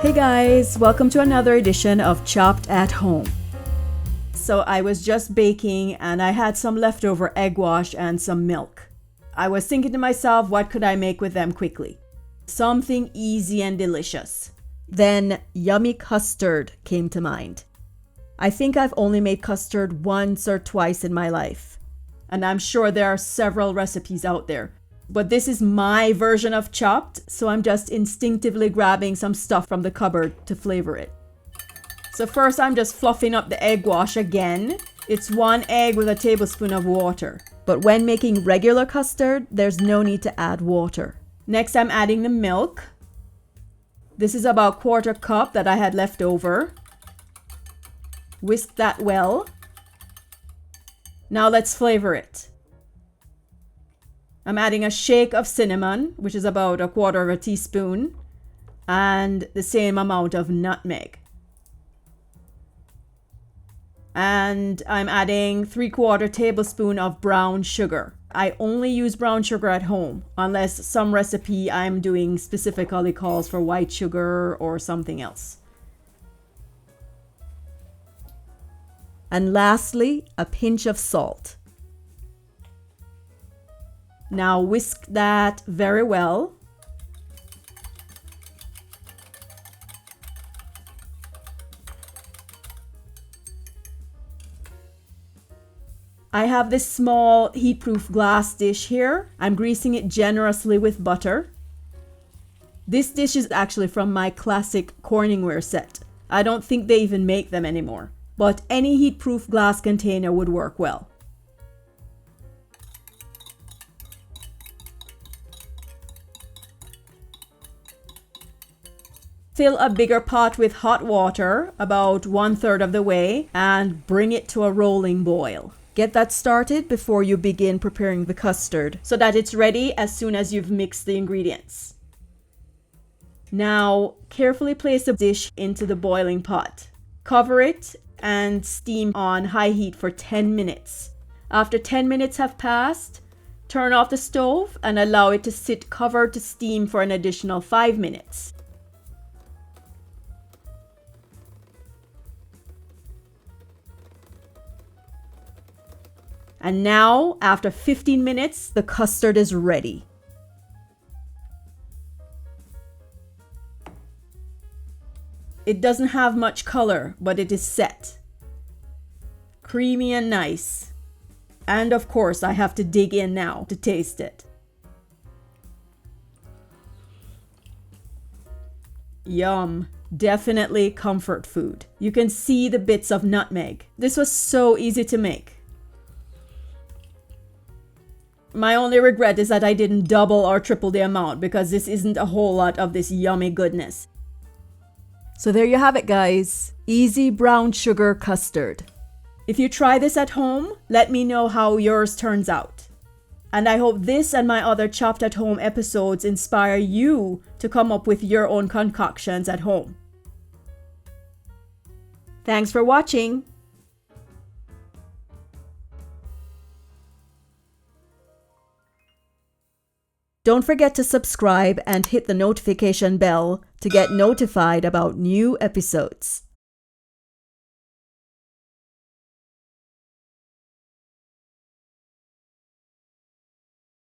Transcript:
Hey guys, welcome to another edition of Chopped at Home. So I was just baking and I had some leftover egg wash and some milk. I was thinking to myself, what could I make with them quickly? Something easy and delicious. Then yummy custard came to mind. I think I've only made custard once or twice in my life. And I'm sure there are several recipes out there. But this is my version of chopped, so I'm just instinctively grabbing some stuff from the cupboard to flavor it. So first I'm just fluffing up the egg wash again. It's 1 egg with a tablespoon of water. But when making regular custard, there's no need to add water. Next I'm adding the milk. This is about 1/4 cup that I had left over. Whisk that well. Now let's flavor it. I'm adding a shake of cinnamon, which is about 1/4 teaspoon, and the same amount of nutmeg. And I'm adding 3/4 tablespoon of brown sugar. I only use brown sugar at home, unless some recipe I'm doing specifically calls for white sugar or something else. And lastly, a pinch of salt. Now whisk that very well. I have this small heat-proof glass dish here. I'm greasing it generously with butter. This dish is actually from my classic Corningware set. I don't think they even make them anymore, but any heat-proof glass container would work well. Fill a bigger pot with hot water about 1/3 of the way and bring it to a rolling boil. Get that started before you begin preparing the custard so that it's ready as soon as you've mixed the ingredients. Now, carefully place the dish into the boiling pot. Cover it and steam on high heat for 10 minutes. After 10 minutes have passed, turn off the stove and allow it to sit covered to steam for an additional 5 minutes. And now, after 15 minutes, the custard is ready. It doesn't have much color, but it is set. Creamy and nice. And of course, I have to dig in now to taste it. Yum. Definitely comfort food. You can see the bits of nutmeg. This was so easy to make. My only regret is that I didn't double or triple the amount because this isn't a whole lot of this yummy goodness. So there you have it, guys. Easy brown sugar custard. If you try this at home, let me know how yours turns out. And I hope this and my other Chopped at Home episodes inspire you to come up with your own concoctions at home. Thanks for watching. Don't forget to subscribe and hit the notification bell to get notified about new episodes.